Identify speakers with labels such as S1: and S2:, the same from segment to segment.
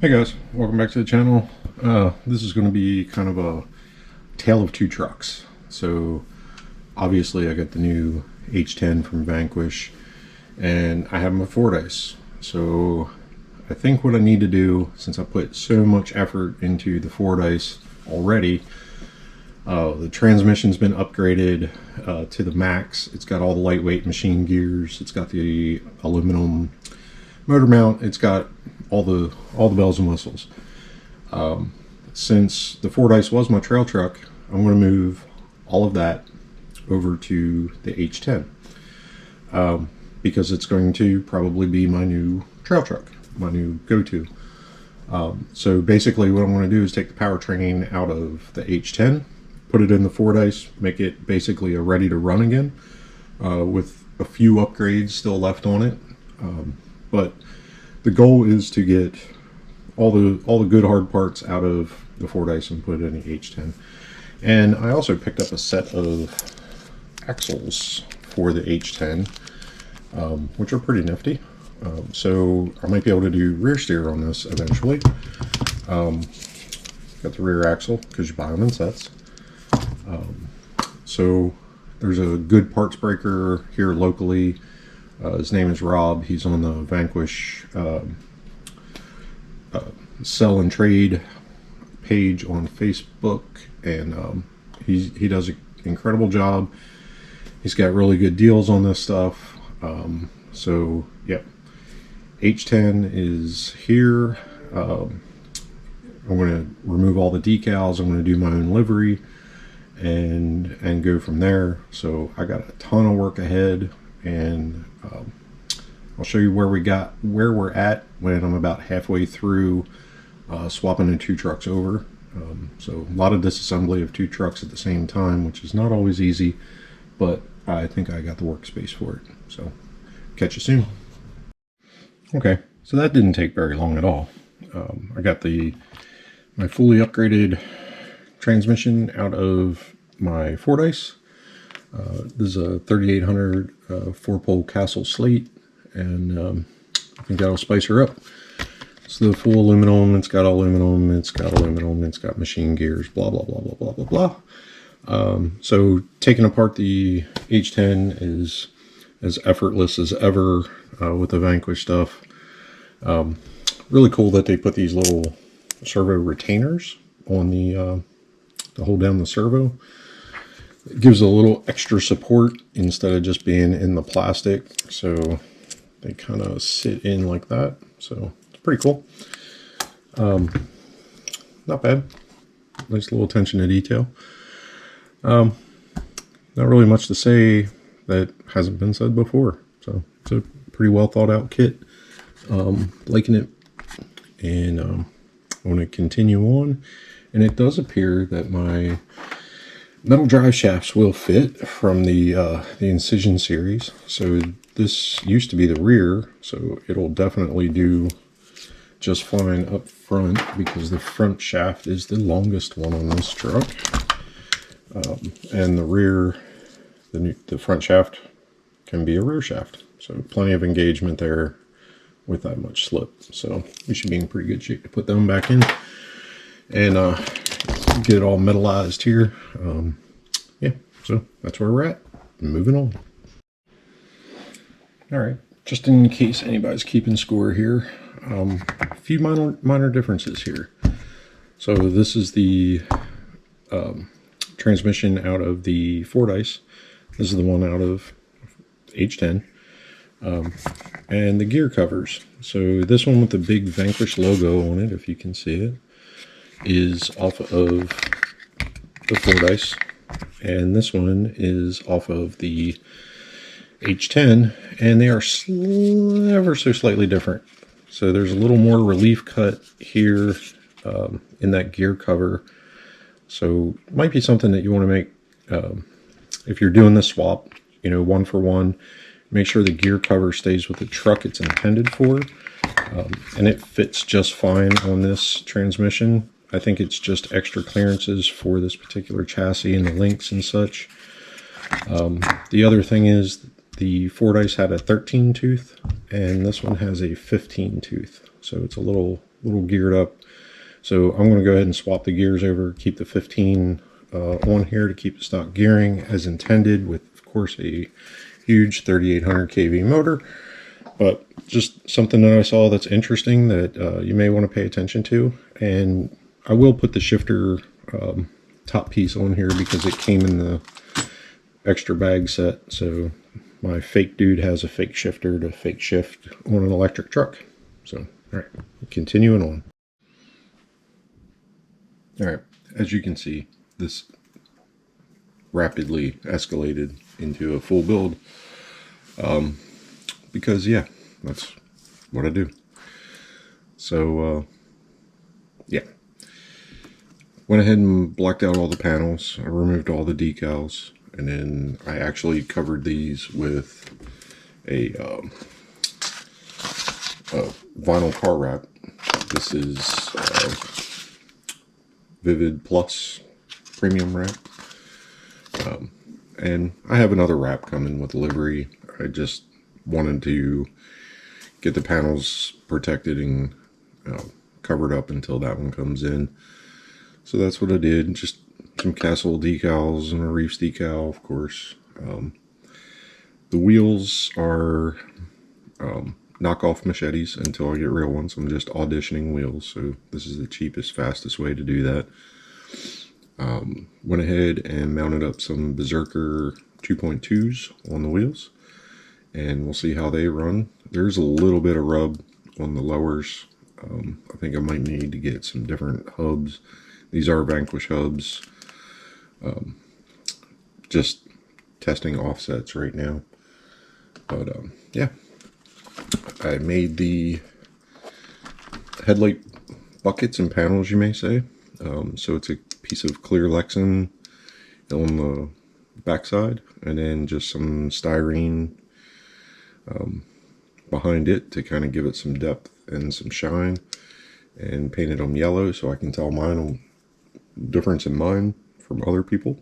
S1: Hey guys, welcome back to the channel. This is going to be kind of a tale of two trucks. So obviously I got the new H10 from Vanquish and I have my Fordyce. So I think what I need to do, since I put so much effort into the Fordyce already, the transmission's been upgraded to the max. It's got all the lightweight machine gears. It's got the aluminum motor mount. It's got all the bells and whistles. Since the Fordyce was my trail truck, I'm going to move all of that over to the H10 because it's going to probably be my new trail truck, my new go-to. So basically what I'm going to do is take the powertrain out of the H10, put it in the Fordyce, make it basically a ready to run again with a few upgrades still left on it. But the goal is to get all the good hard parts out of the Fordyce and put it in the H10. And I also picked up a set of axles for the H10, which are pretty nifty. So I might be able to do rear steer on this eventually. Got the rear axle because you buy them in sets. So there's a good parts breaker here locally. His name is Rob. He's on the Vanquish sell and trade page on Facebook, and he does an incredible job. He's got really good deals on this stuff. So yeah, H10 is here. I'm going to remove all the decals. I'm going to do my own livery and go from there. So I got a ton of work ahead, and I'll show you where we're at when I'm about halfway through swapping the two trucks over. So a lot of disassembly of two trucks at the same time, which is not always easy, but I think I got the workspace for it. So catch you soon. Okay, so that didn't take very long at all. I got my fully upgraded transmission out of my Fordyce. This is a 3800 4-pole Castle Slate, and I think that'll spice her up. It's the full aluminum. It's got aluminum. It's got aluminum. It's got machine gears. Blah blah blah blah blah blah blah. So taking apart the H10 is as effortless as ever with the Vanquish stuff. Really cool that they put these little servo retainers on the to hold down the servo. It gives a little extra support instead of just being in the plastic. So they kind of sit in like that. So it's pretty cool. Not bad. Nice little attention to detail. Not really much to say that hasn't been said before. So it's a pretty well thought out kit. Liking it. And I want to continue on. And it does appear that my metal drive shafts will fit from the Incision series. So this used to be the rear, so it'll definitely do just fine up front because the front shaft is the longest one on this truck. And the rear, the front shaft can be a rear shaft. So plenty of engagement there with that much slip. So we should be in pretty good shape to put them back in. And get it all metallized here. Yeah, so that's where we're at. Moving on. All right, just in case anybody's keeping score here, a few minor differences here. So this is the transmission out of the Fordyce. This is the one out of H10. And the gear covers. So this one with the big Vanquish logo on it, if you can see it, is off of the Fordyce, and this one is off of the H10, and they are ever so slightly different. So there's a little more relief cut here in that gear cover. So it might be something that you want to make if you're doing the swap, you know, one for one. Make sure the gear cover stays with the truck it's intended for, and it fits just fine on this transmission. I think it's just extra clearances for this particular chassis and the links and such. The other thing is The Fordyce had a 13 tooth, and this one has a 15 tooth. So it's a little geared up. So I'm going to go ahead and swap the gears over, keep the 15 on here to keep the stock gearing as intended, with, of course, a huge 3800 kV motor. But just something that I saw that's interesting that you may want to pay attention to. And I will put the shifter top piece on here because it came in the extra bag set. So my fake dude has a fake shifter to fake shift on an electric truck. So, all right, continuing on. All right, as you can see, this rapidly escalated into a full build. Because yeah, that's what I do. So yeah, went ahead and blacked out all the panels. I removed all the decals, and then I actually covered these with a vinyl car wrap. This is Vivid Plus premium wrap, and I have another wrap coming with livery. I just wanted to get the panels protected and covered up until that one comes in. So that's what I did. Just some Castle decals and a Reefs decal, of course. The wheels are knockoff machetes until I get real ones. I'm just auditioning wheels, so this is the cheapest, fastest way to do that. Went ahead and mounted up some Berserker 2.2s on the wheels, and we'll see how they run. There's a little bit of rub on the lowers. I think I might need to get some different hubs. These are Vanquish hubs. Just testing offsets right now. But yeah, I made the headlight buckets and panels, you may say. So it's a piece of clear Lexan on the backside, and then just some styrene behind it to kind of give it some depth and some shine, and painted them yellow so I can tell difference in mine from other people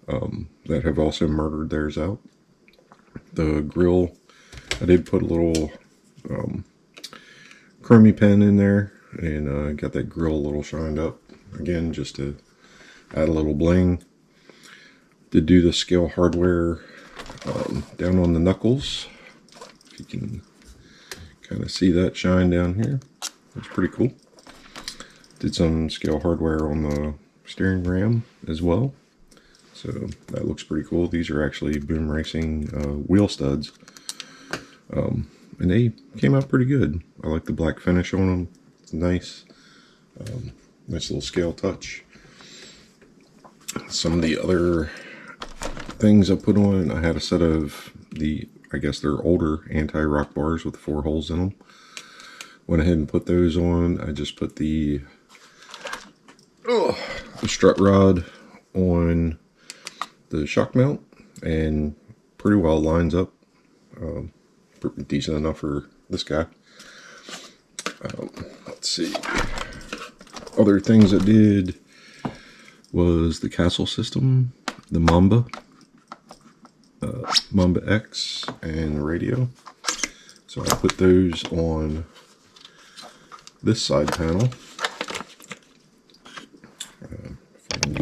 S1: that have also murdered theirs out. The grill, I did put a little chromey pen in there, and got that grill a little shined up again just to add a little bling. Did do the scale hardware down on the knuckles. If you can kind of see that shine down here, that's pretty cool. Did some scale hardware on the steering ram as well, so that looks pretty cool. These are actually Boom Racing wheel studs, and they came out pretty good. I like the black finish on them. It's nice. Nice little scale touch. Some of the other things I put on, I had a set of I guess they're older anti-rock bars with 4 holes in them. Went ahead and put those on. I just put the strut rod on the shock mount, and pretty well lines up. Decent enough for this guy. Let's see. Other things I did was the Castle system, the Mamba, Mamba X, and the radio. So I put those on this side panel. If I can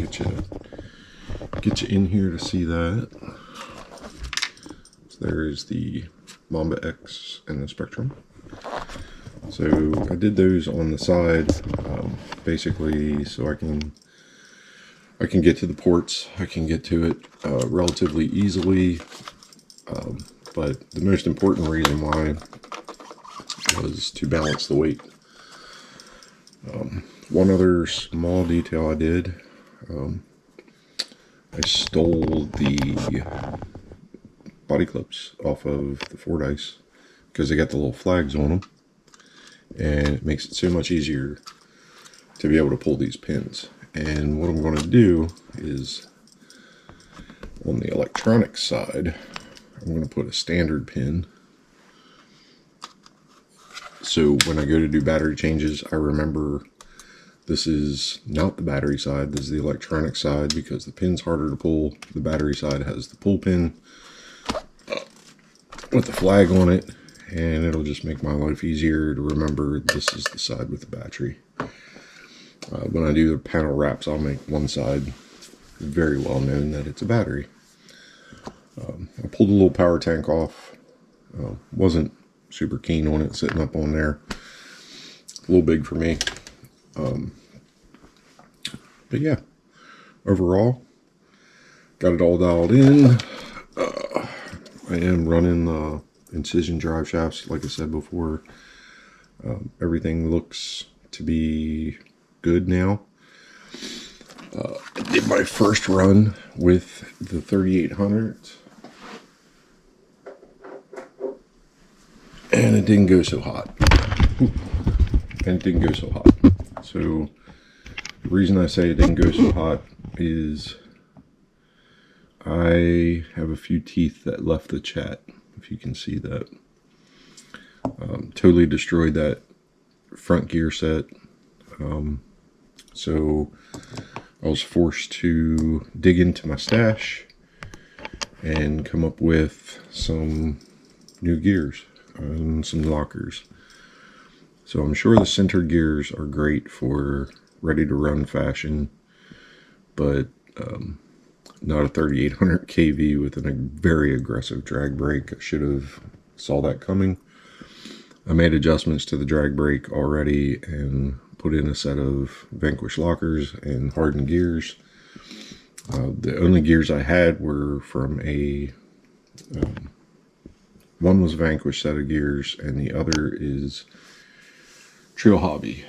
S1: get you in here to see that. So there's the Mamba X and the Spectrum. So I did those on the side, basically so I can get to the ports. I can get to it relatively easily, but the most important reason why was to balance the weight. One other small detail I did, I stole the body clips off of the Fordyce because they got the little flags on them, and it makes it so much easier to be able to pull these pins. And what I'm going to do is, on the electronic side, I'm going to put a standard pin, so when I go to do battery changes, I remember this is not the battery side, this is the electronic side, because the pin's harder to pull. The battery side has the pull pin. with the flag on it, and it'll just make my life easier to remember this is the side with the battery. When I do the panel wraps, I'll make one side very well known that it's a battery. I pulled a little power tank off. Wasn't super keen on it sitting up on there. A little big for me. But yeah, overall, got it all dialed in. I am running the incision drive shafts, like I said before. Everything looks to be good now. I did my first run with the 3800, and it didn't go so hot. So the reason I say it didn't go so hot is I have a few teeth that left the chat, if you can see that. Totally destroyed that front gear set. So I was forced to dig into my stash and come up with some new gears and some lockers. So I'm sure the center gears are great for ready to run fashion, but not a 3800 kV with a very aggressive drag brake. I should have saw that coming. I made adjustments to the drag brake already and put in a set of Vanquish lockers and hardened gears. The only gears I had were from a one was Vanquish set of gears, and the other is Trail Hobby.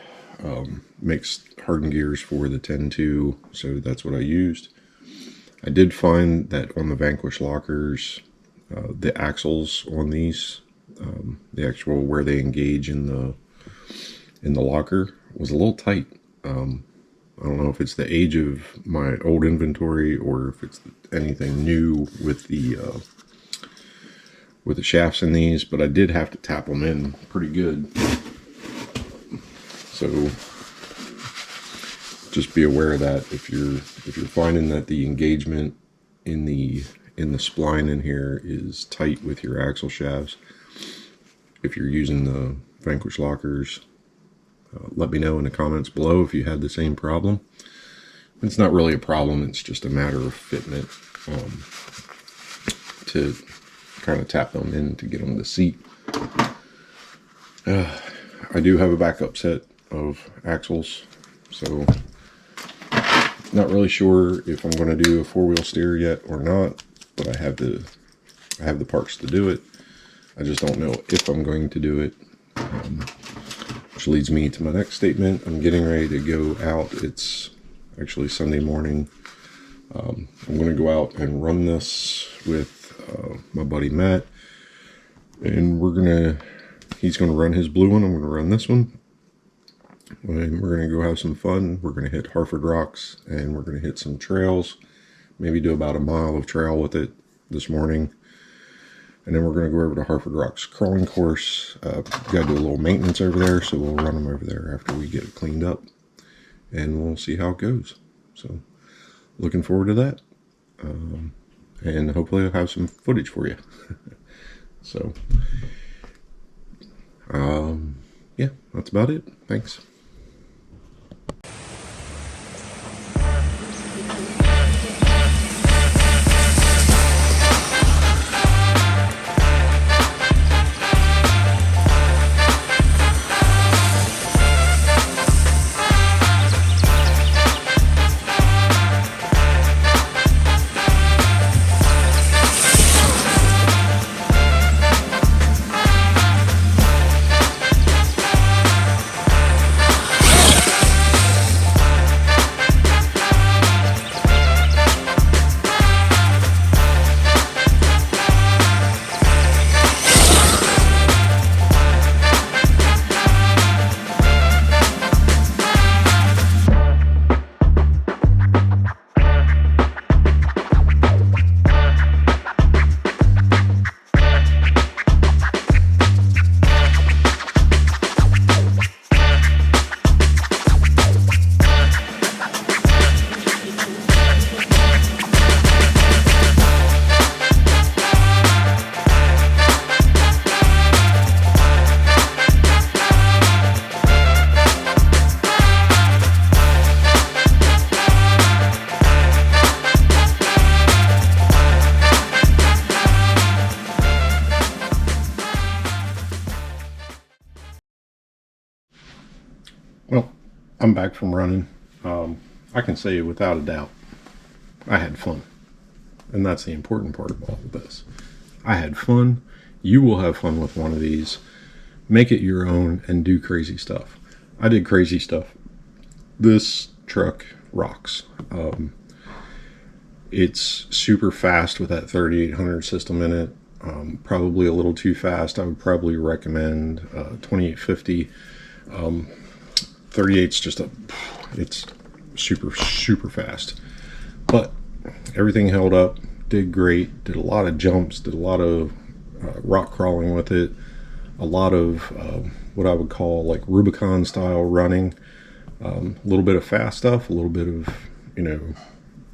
S1: Makes hardened gears for the 10.2, so that's what I used. I did find that on the Vanquish lockers, the axles on these, the actual where they engage in the locker, was a little tight. I don't know if it's the age of my old inventory or if it's anything new with the shafts in these, but I did have to tap them in pretty good. So just be aware of that if you're finding that the engagement in the spline in here is tight with your axle shafts. If you're using the Vanquish lockers, let me know in the comments below if you had the same problem. It's not really a problem, it's just a matter of fitting it to kind of tap them in to get them to seat. I do have a backup set of axles, so not really sure if I'm going to do a four-wheel steer yet or not, but I have the parts to do it. I just don't know if I'm going to do it, which leads me to my next statement. I'm getting ready to go out. It's actually Sunday morning. I'm going to go out and run this with my buddy Matt, and he's going to run his blue one. I'm going to run this one, and we're going to go have some fun. We're going to hit Harford Rocks, and we're going to hit some trails, maybe do about a mile of trail with it this morning. And then we're going to go over to Harford Rocks crawling course. Got to do a little maintenance over there, so we'll run them over there after we get it cleaned up, and we'll see how it goes. So looking forward to that, and hopefully I'll have some footage for you. So yeah, that's about it. Thanks. Well, I'm back from running. I can say without a doubt, I had fun. And that's the important part of all of this. I had fun. You will have fun with one of these. Make it your own and do crazy stuff. I did crazy stuff. This truck rocks. It's super fast with that 3800 system in it. Probably a little too fast. I would probably recommend 2850. 38's just it's super fast. But everything held up, did great, did a lot of jumps, did a lot of rock crawling with it, a lot of what I would call like Rubicon style running, a little bit of fast stuff, a little bit of,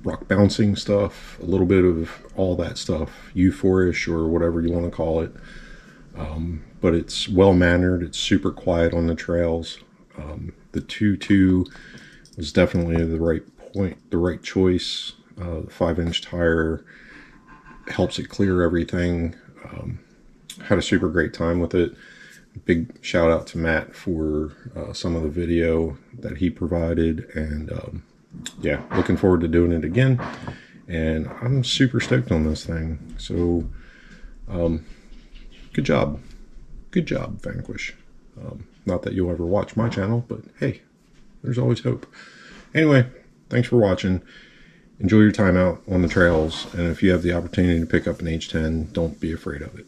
S1: rock bouncing stuff, a little bit of all that stuff, euphorish or whatever you want to call it. But it's well mannered, it's super quiet on the trails. The 2.2 was definitely the right point, the right choice. The 5-inch tire helps it clear everything. Had a super great time with it. Big shout out to Matt for some of the video that he provided, and yeah, looking forward to doing it again. And I'm super stoked on this thing. So good job Vanquish. Not that you'll ever watch my channel, but hey, there's always hope. Anyway, thanks for watching. Enjoy your time out on the trails, and if you have the opportunity to pick up an H10, don't be afraid of it.